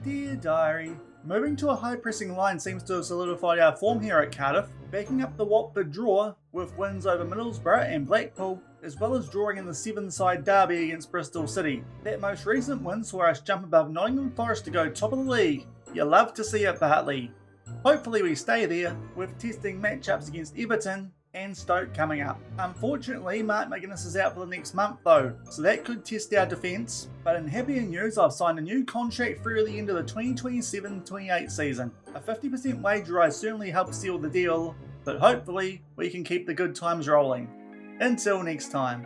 Dear Diary, moving to a high-pressing line seems to have solidified our form here at Cardiff, backing up the Watford draw with wins over Middlesbrough and Blackpool, as well as drawing in the seven-side derby against Bristol City. That most recent win saw us jump above Nottingham Forest to go top of the league. You love to see it, Bartley. Hopefully we stay there, with testing matchups against Everton and Stoke coming up. Unfortunately, Mark McGuinness is out for the next month though, so that could test our defence, but in happier news I've signed a new contract through the end of the 2027-28 season. A 50% wage rise certainly helps seal the deal, but hopefully we can keep the good times rolling. Until next time.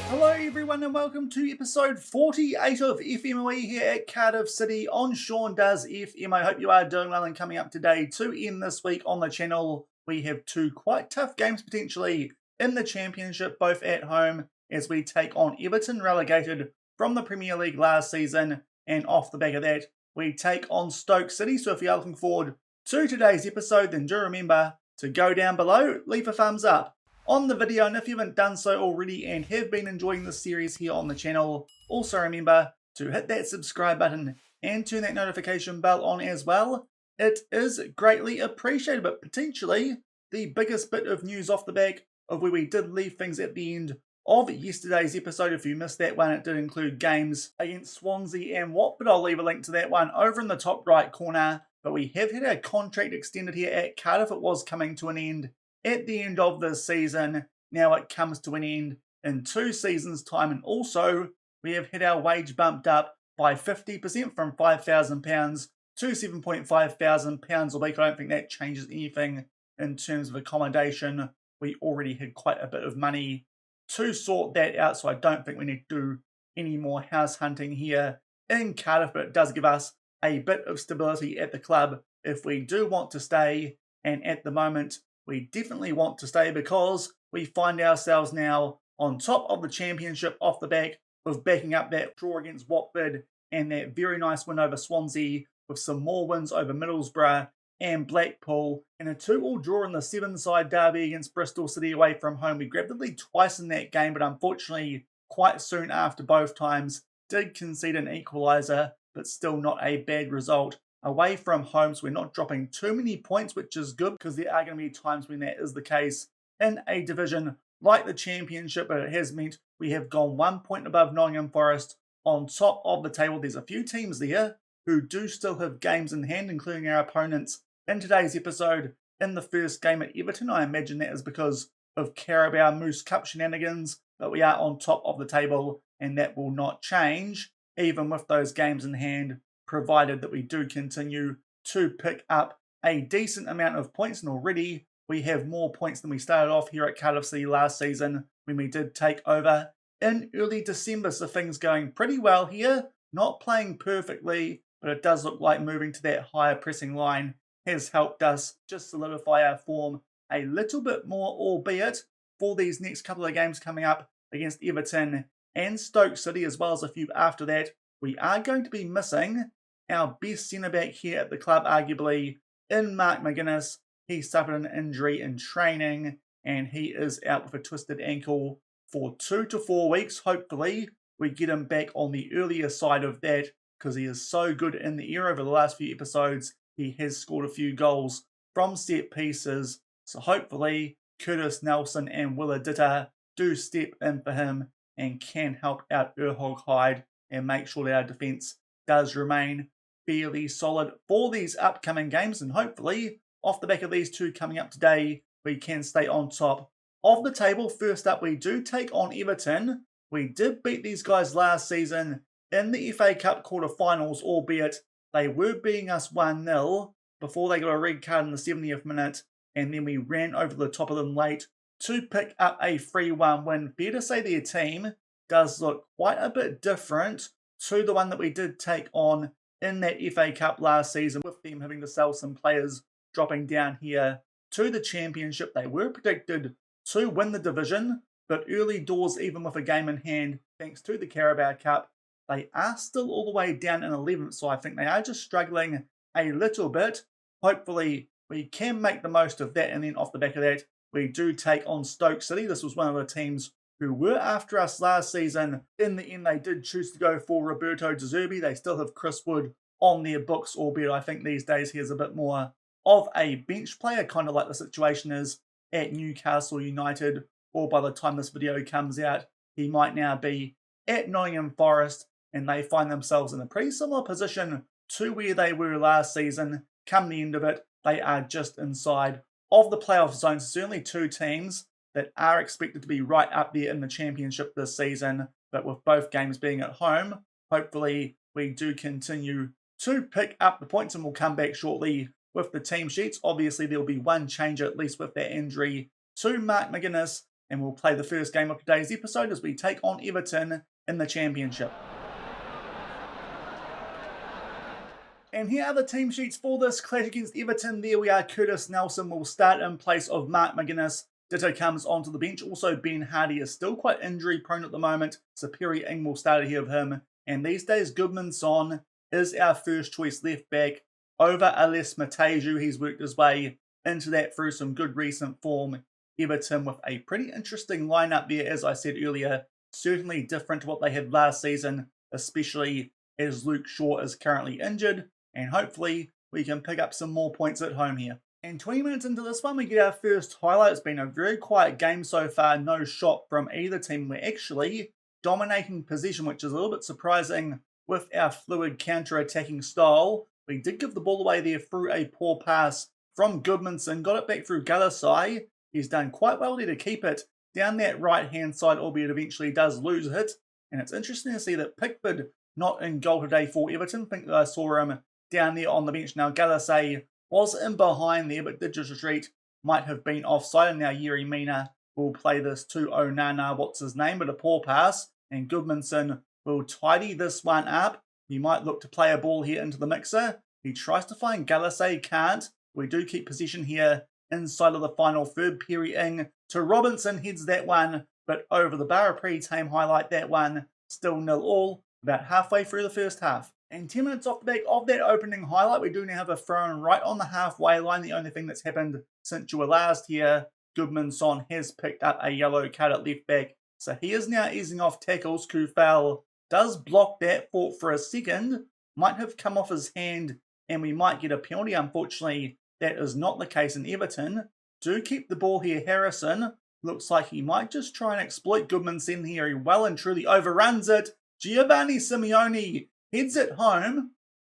Hello everyone and welcome to episode 48 of FMOE here at Cardiff City on Shaun Does FM. I hope you are doing well, and coming up today to end this week on the channel, we have two quite tough games potentially in the Championship, both at home as we take on Everton, relegated from the Premier League last season, and off the back of that we take on Stoke City. So if you are looking forward to today's episode, then do remember to go down below, leave a thumbs up on the video, and if you haven't done so already and have been enjoying this series here on the channel, also remember to hit that subscribe button and turn that notification bell on as well. It is greatly appreciated, but potentially the biggest bit of news off the back of where we did leave things at the end of yesterday's episode. If you missed that one, it did include games against Swansea and Watford. I'll leave a link to that one over in the top right corner. But we have had our contract extended here at Cardiff. It was coming to an end at the end of this season. Now it comes to an end in 2 seasons' time, and also we have had our wage bumped up by 50% from £5,000 to £7,500 a week. I don't think that changes anything in terms of accommodation. We already had quite a bit of money to sort that out, so I don't think we need to do any more house hunting here in Cardiff, but it does give us a bit of stability at the club if we do want to stay, and at the moment we definitely want to stay because we find ourselves now on top of the Championship off the back of backing up that draw against Watford and that very nice win over Swansea, with some more wins over Middlesbrough and Blackpool, and a 2-2 draw in the 7-side derby against Bristol City away from home. We grabbed the lead twice in that game, but unfortunately quite soon after both times did concede an equaliser, but still not a bad result away from home, so we're not dropping too many points, which is good because there are going to be times when that is the case in a division like the Championship, but it has meant we have gone 1 point above Nottingham Forest on top of the table. There's a few teams there who do still have games in hand, including our opponents in today's episode in the first game at Everton. I imagine that is because of Carabao Moose Cup shenanigans, but we are on top of the table and that will not change even with those games in hand, provided that we do continue to pick up a decent amount of points. And already we have more points than we started off here at Cardiff City last season when we did take over in early December. So things going pretty well here, not playing perfectly, but it does look like moving to that higher pressing line has helped us just solidify our form a little bit more, albeit for these next couple of games coming up against Everton and Stoke City, as well as a few after that, we are going to be missing our best centre-back here at the club, arguably, in Mark McGuinness. He suffered an injury in training and he is out with a twisted ankle for 2 to 4 weeks. Hopefully we get him back on the earlier side of that, because he is so good in the air. Over the last few episodes he has scored a few goals from set pieces, so hopefully Curtis Nelson and Willa Ditter do step in for him and can help out Erhog Hyde and make sure that our defence does remain fairly solid for these upcoming games. And hopefully off the back of these two coming up today, we can stay on top of the table. First up, we do take on Everton. We did beat these guys last season in the FA Cup quarter-finals, albeit they were beating us 1-0 before they got a red card in the 70th minute, and then we ran over the top of them late to pick up a 3-1 win. Fair to say their team does look quite a bit different to the one that we did take on in that FA Cup last season, with them having to sell some players dropping down here to the championship. They were predicted to win the division, but early doors, even with a game in hand, thanks to the Carabao Cup, they are still all the way down in 11th, so I think they are just struggling a little bit. Hopefully, we can make the most of that, and then off the back of that, we do take on Stoke City. This was one of the teams who were after us last season. In the end, they did choose to go for Roberto De Zerbi. They still have Chris Wood on their books, albeit I think these days he is a bit more of a bench player, kind of like the situation is at Newcastle United, or by the time this video comes out, he might now be at Nottingham Forest, and they find themselves in a pretty similar position to where they were last season. Come the end of it, they are just inside of the playoff zone. Certainly two teams that are expected to be right up there in the championship this season, but with both games being at home, hopefully we do continue to pick up the points, and we'll come back shortly with the team sheets. Obviously, there will be one change at least with that injury to Mark McGuinness, and we'll play the first game of today's episode as we take on Everton in the championship. And here are the team sheets for this clash against Everton. There we are. Curtis Nelson will start in place of Mark McGuinness. Ditto comes onto the bench. Also, Ben Hardy is still quite injury prone at the moment. Sapiri Ing will start ahead of him. And these days, Goodman-Son is our first choice left back over Ales Mateju. He's worked his way into that through some good recent form. Everton with a pretty interesting lineup there, as I said earlier. Certainly different to what they had last season, especially as Luke Shaw is currently injured. And hopefully we can pick up some more points at home here. And 20 minutes into this one, we get our first highlight. It's been a very quiet game so far. No shot from either team. We're actually dominating possession, which is a little bit surprising with our fluid counter-attacking style. We did give the ball away there through a poor pass from Goodmanson. Got it back through Galasai. He's done quite well there to keep it down that right-hand side, albeit eventually does lose it. And it's interesting to see that Pickford not in goal today for Everton. I think that I saw him down there on the bench. Now, Galasay was in behind there, but did just retreat. Might have been offside. And now Yerry Mina will play this to Onana, what's his name, but a poor pass. And Goodmanson will tidy this one up. He might look to play a ball here into the mixer. He tries to find Galasay, can't. We do keep possession here inside of the final third. Perry Ing to Robinson, heads that one, but over the bar. A pretty tame highlight, that one. Still 0-0, about halfway through the first half. And 10 minutes off the back of that opening highlight, we do now have a throw-in right on the halfway line. The only thing that's happened since you were last here, Goodman-Son has picked up a yellow card at left back. So he is now easing off tackles. Kufal does block that, fought for a second, might have come off his hand, and we might get a penalty. Unfortunately, that is not the case in Everton. Do keep the ball here. Harrison looks like he might just try and exploit Goodman-Son here. He well and truly overruns it. Giovanni Simeone heads it home,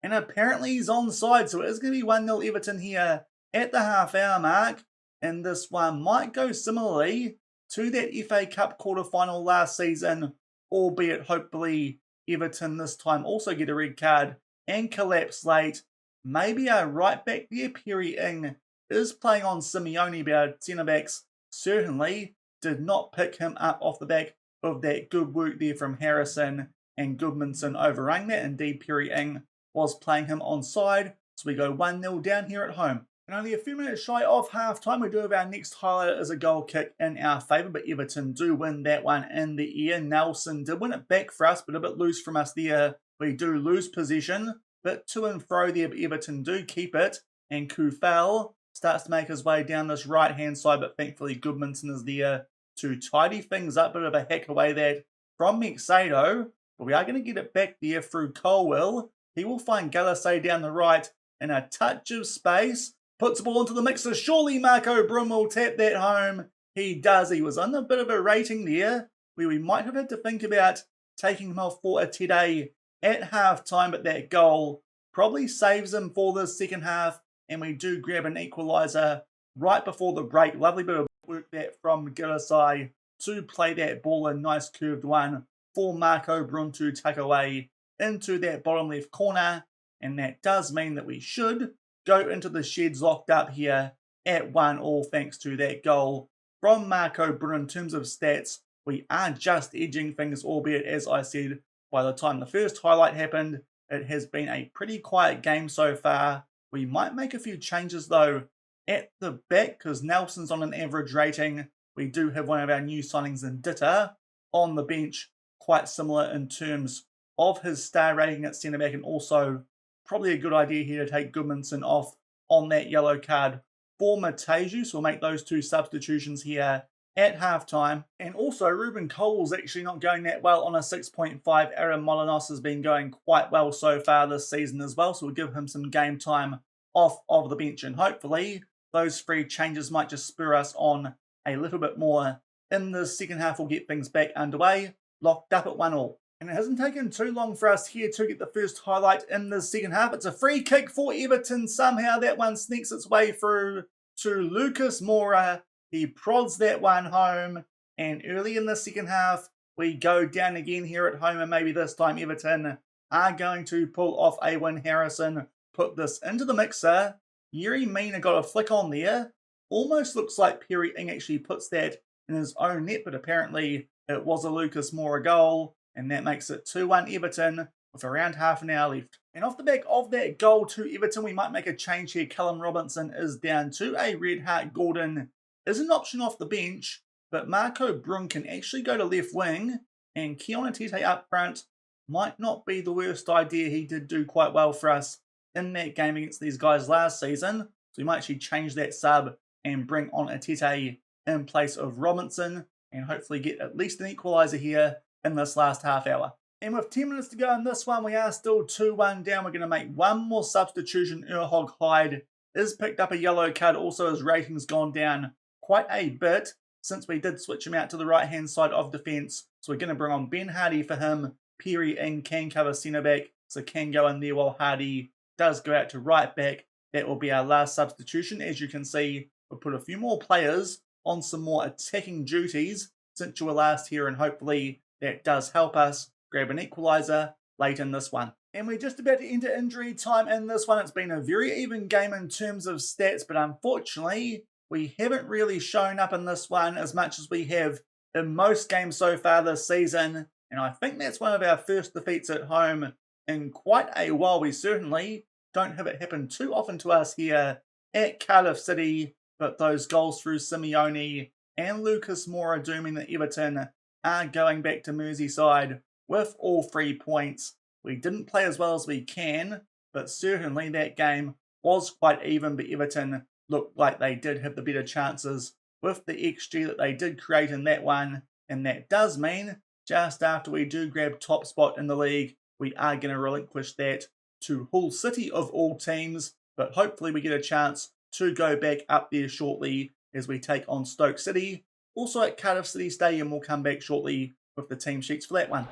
and apparently he's onside, so it is going to be 1-0 Everton here at the half-hour mark, and this one might go similarly to that FA Cup quarter-final last season, albeit hopefully Everton this time also get a red card and collapse late. Maybe our right back there, Perry Ing, is playing on Simeone, but our centre-backs certainly did not pick him up off the back of that good work there from Harrison, and Goodmanson overrang that. Indeed, Perry Ing was playing him onside, so we go 1-0 down here at home. And only a few minutes shy of half-time, we do have our next highlight as a goal kick in our favour, but Everton do win that one in the air. Nelson did win it back for us, but a bit loose from us there. We do lose possession, but to and fro there, but Everton do keep it, and Kufal starts to make his way down this right-hand side, but thankfully Goodmanson is there to tidy things up. Bit of a hack away that from Mexado, but we are going to get it back there through Colwell. He will find Galasay down the right in a touch of space. Puts the ball into the mixer. Surely Marco Brum will tap that home. He does. He was on a bit of a rating there, where we might have had to think about taking him off for a today at half-time, but that goal probably saves him for the second half, and we do grab an equaliser right before the break. Lovely bit of work that from Galasay to play that ball, a nice curved one for Marco Brun to tuck away into that bottom left corner, and that does mean that we should go into the sheds locked up here at 1-1 thanks to that goal from Marco Brun. In terms of stats, we are just edging things, albeit, as I said, by the time the first highlight happened, it has been a pretty quiet game so far. We might make a few changes though at the back, because Nelson's on an average rating. We do have one of our new signings in Ditter on the bench, quite similar in terms of his star rating at centre back, and also probably a good idea here to take Goodmanson off on that yellow card for Mateju. So we'll make those two substitutions here at halftime. And also, Ruben Cole's actually not going that well on a 6.5. Aaron Molinos has been going quite well so far this season as well, so we'll give him some game time off of the bench, and hopefully those three changes might just spur us on a little bit more in the second half. We'll get things back underway, locked up at 1-1. And it hasn't taken too long for us here to get the first highlight in the second half. It's a free kick for Everton. Somehow that one sneaks its way through to Lucas Moura. He prods that one home, and early in the second half, we go down again here at home, and maybe this time Everton are going to pull off a win. Harrison put this into the mixer. Yerry Mina got a flick on there. Almost looks like Perry Ing actually puts that in his own net, but apparently it was a Lucas Moura goal, and that makes it 2-1 Everton with around half an hour left. And off the back of that goal to Everton, we might make a change here. Callum Robinson is down to a red heart. Gordon is an option off the bench, but Marco Brun can actually go to left wing, and Keona Tete up front might not be the worst idea. He did do quite well for us in that game against these guys last season, so we might actually change that sub and bring on a Tete in place of Robinson, and hopefully get at least an equaliser here in this last half hour. And with 10 minutes to go in this one, we are still 2-1 down. We're going to make one more substitution. Urhog Hyde is picked up a yellow card. Also, his rating's gone down quite a bit since we did switch him out to the right-hand side of defence. So we're going to bring on Ben Hardy for him. Perry Ing can cover centre-back, so can go in there while Hardy does go out to right-back. That will be our last substitution. As you can see, we'll put a few more players on some more attacking duties since you were last here, and hopefully that does help us grab an equaliser late in this one. And we're just about to enter injury time in this one. It's been a very even game in terms of stats, but unfortunately, we haven't really shown up in this one as much as we have in most games so far this season. And I think that's one of our first defeats at home in quite a while. We certainly don't have it happen too often to us here at Cardiff City, but those goals through Simeone and Lucas Moura dooming that Everton are going back to Merseyside with all 3 points. We didn't play as well as we can, but certainly that game was quite even, but Everton looked like they did have the better chances with the XG that they did create in that one, and that does mean just after we do grab top spot in the league, we are going to relinquish that to Hull City of all teams, but hopefully we get a chance to go back up there shortly as we take on Stoke City. Also at Cardiff City Stadium, we'll come back shortly with the team sheets for that one.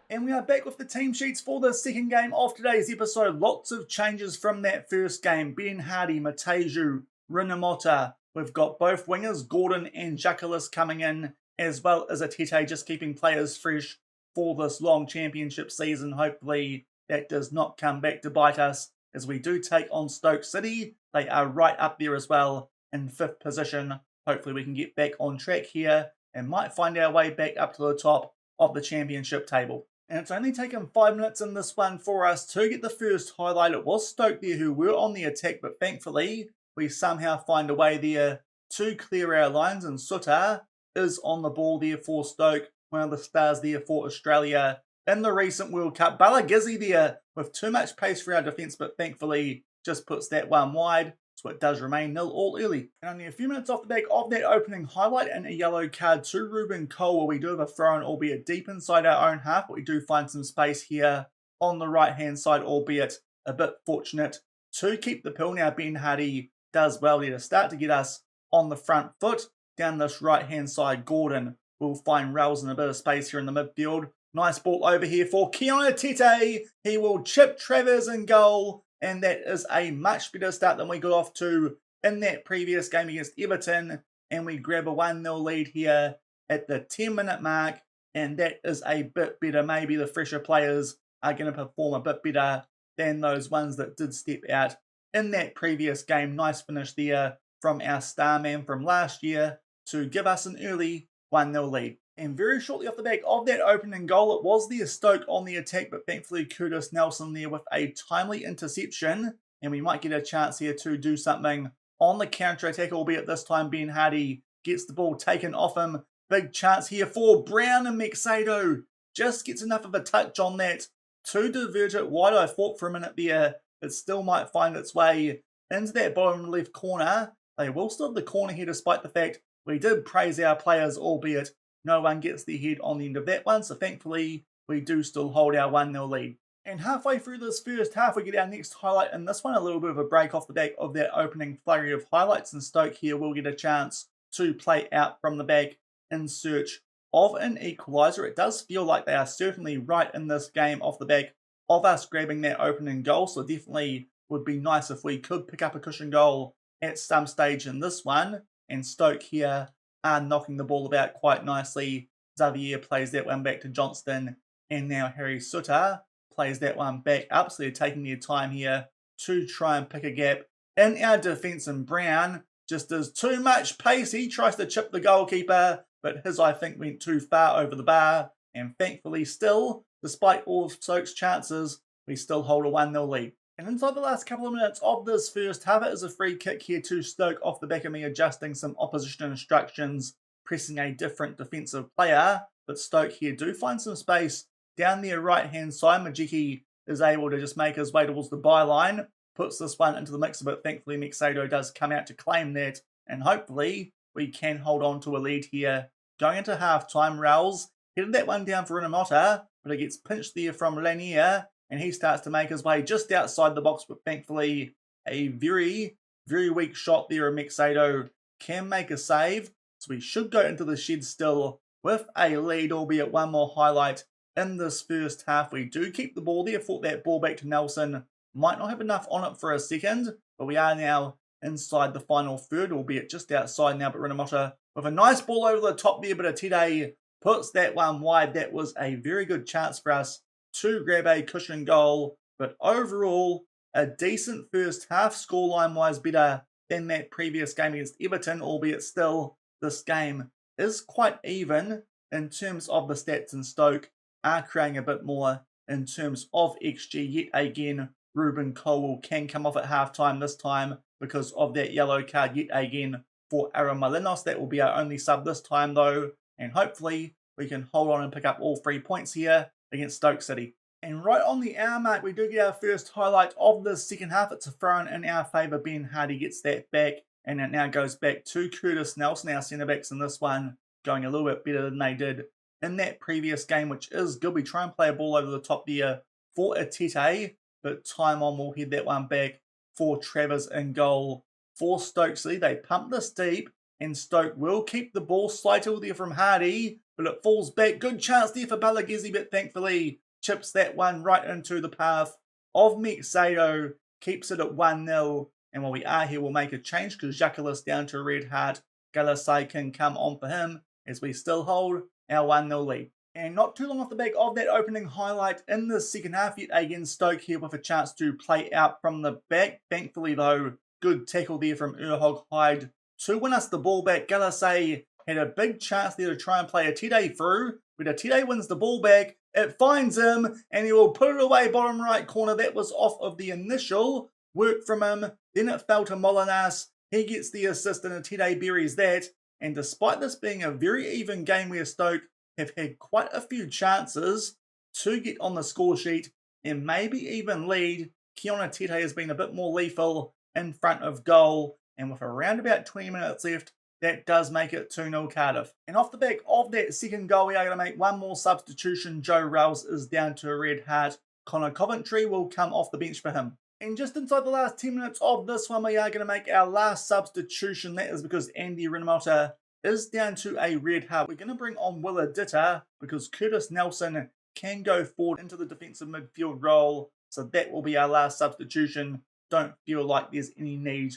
And we are back with the team sheets for the second game of today's episode. Lots of changes from that first game. Ben Hardy, Mateju, Rinomota. We've got both wingers, Gordon and Jakalis, coming in, as well as a Tete, just keeping players fresh for this long championship season. Hopefully that does not come back to bite us as we do take on Stoke City. They are right up there as well in 5th position. Hopefully we can get back on track here and might find our way back up to the top of the championship table. And it's only taken 5 minutes in this one for us to get the first highlight. It was Stoke there who were on the attack, but thankfully we somehow find a way there to clear our lines, and Sutter is on the ball there for Stoke, one of the stars there for Australia in the recent World Cup. Balagizzi there with too much pace for our defence, but thankfully just puts that one wide, so it does remain 0-0 early. And only a few minutes off the back of that opening highlight, and a yellow card to Ruben Cole, where we do have a throw-in, albeit deep inside our own half, but we do find some space here on the right-hand side, albeit a bit fortunate to keep the pill. Now Ben Hardy does well there to start to get us on the front foot. Down this right-hand side, Gordon will find Rails in a bit of space here in the midfield. Nice ball over here for Keona Tete. He will chip Travers in goal, and that is a much better start than we got off to in that previous game against Everton. And we grab a 1-0 lead here at the 10-minute mark, and that is a bit better. Maybe the fresher players are going to perform a bit better than those ones that did step out in that previous game. Nice finish there from our star man from last year to give us an early 1-0 lead. And very shortly off the back of that opening goal, it was the Stoke on the attack, but thankfully Curtis Nelson there with a timely interception and we might get a chance here to do something on the counter-attack, albeit this time Ben Hardy gets the ball taken off him. Big chance here for Brown, and Mexado just gets enough of a touch on that to divert it wide. I thought for a minute there it still might find its way into that bottom left corner. They will still have the corner here despite the fact we did praise our players, albeit no one gets their head on the end of that one. So thankfully we do still hold our 1-0 lead. And halfway through this first half, we get our next highlight, and this one a little bit of a break off the back of that opening flurry of highlights, and Stoke here will get a chance to play out from the back in search of an equaliser. It does feel like they are certainly right in this game off the back of us grabbing that opening goal, so definitely would be nice if we could pick up a cushion goal at some stage in this one. And Stoke here are knocking the ball about quite nicely. Xavier plays that one back to Johnston, and now Harry Sutter plays that one back up. So they're taking their time here to try and pick a gap in our defence, and Brown just does too much pace. He tries to chip the goalkeeper, but his, I think, went too far over the bar. And thankfully still, despite all of Stoke's chances, we still hold a 1-0 lead. And inside the last couple of minutes of this first half, it is a free kick here to Stoke off the back of me adjusting some opposition instructions, pressing a different defensive player. But Stoke here do find some space down their right-hand side. Majiki is able to just make his way towards the byline, puts this one into the mixer, but thankfully Mexado does come out to claim that, and hopefully we can hold on to a lead here. Going into half-time, Raoul's headed that one down for Rinamota, but it gets pinched there from Lanier, and he starts to make his way just outside the box, but thankfully a very, very weak shot there of Mexado can make a save. So we should go into the shed still with a lead, albeit one more highlight in this first half. We do keep the ball there, fought that ball back to Nelson. Might not have enough on it for a second, but we are now inside the final third, albeit just outside now. But Rinamota with a nice ball over the top there, but Atete puts that one wide. That was a very good chance for us to grab a cushion goal, but overall a decent first half, scoreline wise better than that previous game against Everton, albeit still this game is quite even in terms of the stats, and Stoke are creating a bit more in terms of XG. Yet again, Ruben Colwell can come off at half-time this time because of that yellow card yet again for Aaron Malinos. That will be our only sub this time though, and hopefully we can hold on and pick up all 3 points here against Stoke City. And right on the hour mark, we do get our first highlight of the second half. It's a throw in our favour. Ben Hardy gets that back, and it now goes back to Curtis Nelson, our centre-backs in this one, going a little bit better than they did in that previous game, which is good. We try and play a ball over the top there for Atete, but time on will head that one back for Travers in goal for Stoke City. They pump this deep, and Stoke will keep the ball. Slight till there from Hardy, but it falls back. Good chance there for Balaghese, but thankfully chips that one right into the path of Mexado, keeps it at 1-0. And while we are here, we'll make a change because Jacques down to a red heart. Galasai can come on for him as we still hold our 1-0 lead. And not too long off the back of that opening highlight in the second half, yet again Stoke here with a chance to play out from the back. Thankfully though, good tackle there from Urhog Hyde to win us the ball back. Galasai had a big chance there to try and play Atete through, but Atete wins the ball back. It finds him, and he will put it away bottom right corner. That was off of the initial work from him. Then it fell to Molinas. He gets the assist, and Atete buries that. And despite this being a very even game where Stoke have had quite a few chances to get on the score sheet and maybe even lead, Keon Atete has been a bit more lethal in front of goal. And with around about 20 minutes left, that does make it 2-0 Cardiff. And off the back of that second goal, we are going to make one more substitution. Joe Rouse is down to a red heart. Connor Coventry will come off the bench for him. And just inside the last 10 minutes of this one, we are going to make our last substitution. That is because Andy Rinamota is down to a red heart. We're going to bring on Willa Ditter because Curtis Nelson can go forward into the defensive midfield role. So that will be our last substitution. Don't feel like there's any need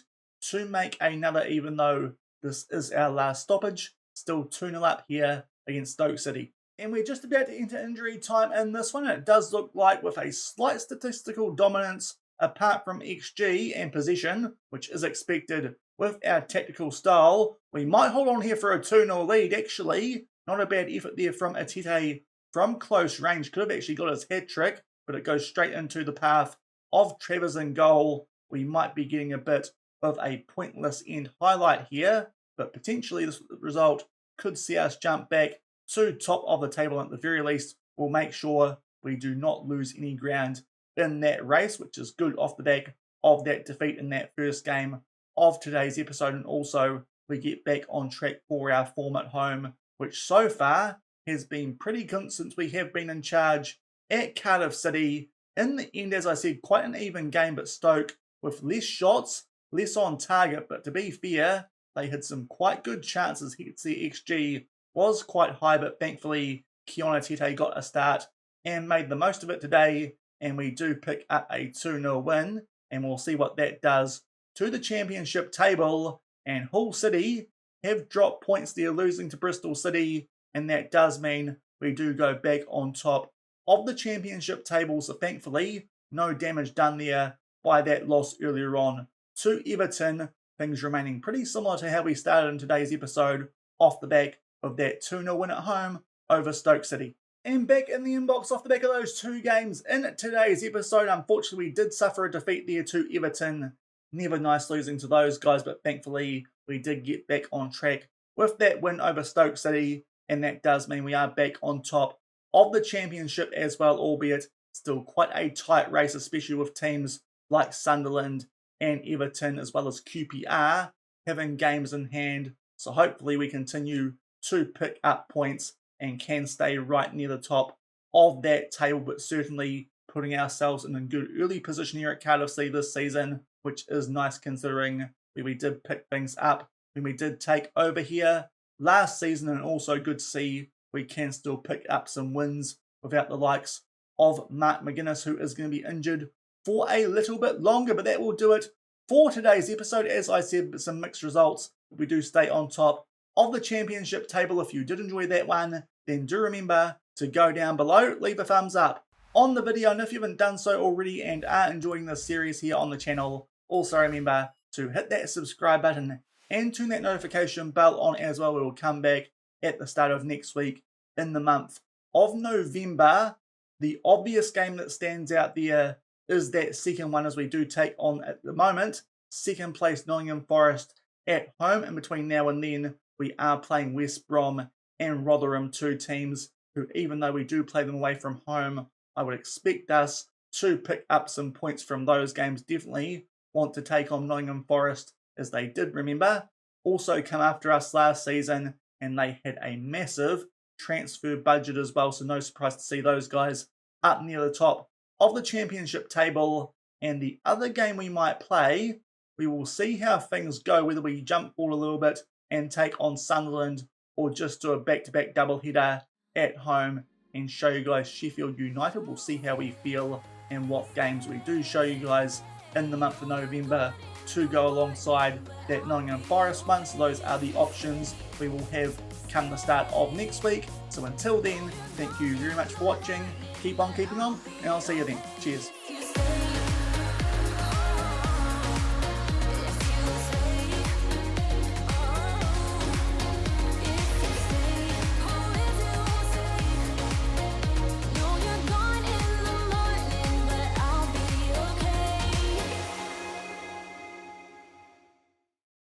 to make another, even though this is our last stoppage. Still 2-0 up here against Stoke City. And we're just about to enter injury time in this one. It does look like with a slight statistical dominance apart from XG and possession, which is expected with our tactical style, we might hold on here for a 2-0 lead. Actually, not a bad effort there from Atete from close range. Could have actually got his hat trick, but it goes straight into the path of Travers in goal we might be getting a bit of a pointless end highlight here, but potentially this result could see us jump back to top of the table. At the very least, we'll make sure we do not lose any ground in that race, which is good off the back of that defeat in that first game of today's episode. And also, we get back on track for our form at home, which so far has been pretty good since we have been in charge at Cardiff City. In the end, as I said, quite an even game, but Stoke with less shots, less on target. But to be fair, they had some quite good chances. The XG was quite high, but thankfully, Keona Tete got a start and made the most of it today. And we do pick up a 2-0 win. And we'll see what that does to the championship table. And Hull City have dropped points there, losing to Bristol City. And that does mean we do go back on top of the championship table. So thankfully, no damage done there by that loss earlier on to Everton. Things remaining pretty similar to how we started in today's episode, off the back of that 2-0 win at home over Stoke City. And back in the inbox off the back of those two games in today's episode, unfortunately we did suffer a defeat there to Everton. Never nice losing to those guys, but thankfully we did get back on track with that win over Stoke City. And that does mean we are back on top of the championship as well, albeit still quite a tight race, especially with teams like Sunderland and Everton, as well as QPR, having games in hand. So hopefully we continue to pick up points and can stay right near the top of that table, but certainly putting ourselves in a good early position here at Cardiff City this season, which is nice considering where we did pick things up when we did take over here last season, and also good to see we can still pick up some wins without the likes of Mark McGuinness, who is going to be injured for a little bit longer. But that will do it for today's episode. As I said, some mixed results. We do stay on top of the championship table. If you did enjoy that one, then do remember to go down below, leave a thumbs up on the video, and if you haven't done so already and are enjoying this series here on the channel, also remember to hit that subscribe button and turn that notification bell on as well. We will come back at the start of next week in the month of November. The obvious game that stands out there is that second one, as we do take on, at the moment, second place Nottingham Forest at home. And between now and then, we are playing West Brom and Rotherham, two teams who, even though we do play them away from home, I would expect us to pick up some points from those games. Definitely want to take on Nottingham Forest, as they did, remember, also come after us last season, and they had a massive transfer budget as well, so no surprise to see those guys up near the top of the championship table. And the other game we might play, we will see how things go, whether we jump forward a little bit and take on Sunderland, or just do a back-to-back doubleheader at home and show you guys Sheffield United. We'll see how we feel and what games we do show you guys in the month of November to go alongside that Nottingham Forest one. So those are the options we will have come the start of next week. So until then, thank you very much for watching. Keep on keeping on, and I'll see you then. Cheers.